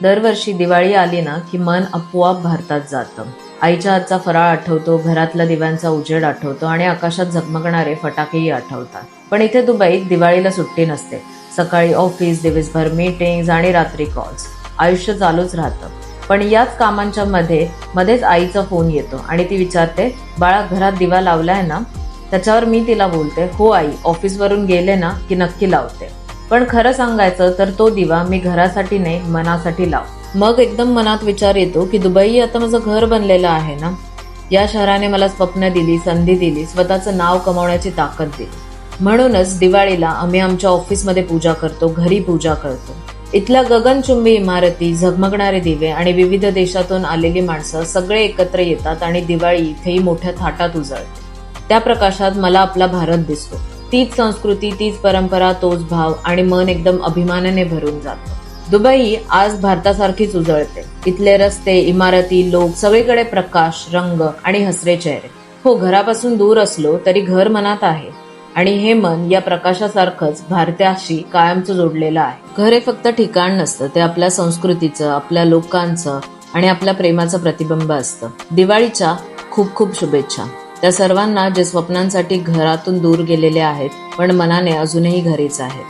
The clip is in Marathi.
दरवर्षी दिवाळी आली ना की मन आपोआप भारतात जातं. आईच्या हातचा फराळ आठवतो, घरातल्या दिव्यांचा उजेड आठवतो आणि आकाशात झगमगणारे फटाकेही आठवतात. पण इथे दुबईत दिवाळीला सुट्टी नसते. सकाळी ऑफिस, दिवसभर मीटिंग्स आणि रात्री कॉल्स, आयुष्य चालूच राहतं. पण याच कामांच्या मध्येच आईचा फोन येतो आणि ती विचारते, बाळा घरात दिवा लावलाय ना? त्याच्यावर मी तिला बोलते, हो आई, ऑफिसवरून गेले ना की नक्की लावते. पण खरं सांगायचं तर तो दिवा मी घरासाठी नाही, मनासाठी लाव. मग एकदम मनात विचार येतो की दुबई आता माझं घर बनलेलं आहे ना. या शहराने मला स्वप्न दिली, संधी दिली, स्वतःचं नाव कमावण्याची ताकद दिली. म्हणूनच दिवाळीला आम्ही आमच्या ऑफिसमध्ये पूजा करतो, घरी पूजा करतो. इथल्या गगनचुंबी इमारती, झगमगणारे दिवे आणि विविध देशातून आलेली माणसं सगळे एकत्र येतात आणि दिवाळी इथेही मोठ्या थाटात उजळते. त्या प्रकाशात मला आपला भारत दिसतो. तीच संस्कृती, तीच परंपरा, तोच भाव आणि मन एकदम अभिमानाने भरून जातं. दुबई आज भारतासारखीच उजळते. इथले रस्ते, इमारती, लोक, सगळीकडे प्रकाश, रंग आणि हसरे चेहरे. हो, घरापासून दूर असलो तरी घर मनात आहे आणि हे मन या प्रकाशासारखंच भारताशी कायमचं जोडलेलं आहे. घर हे फक्त ठिकाण नसतं, ते आपल्या संस्कृतीचं, आपल्या लोकांचं आणि आपल्या प्रेमाचं प्रतिबिंब असतं. दिवाळीच्या खूप खूप शुभेच्छा त्या सर्वांना जे स्वप्नांसाठी घरातून दूर गेलेले आहेत पण मनाने अजूनही घरीच आहेत.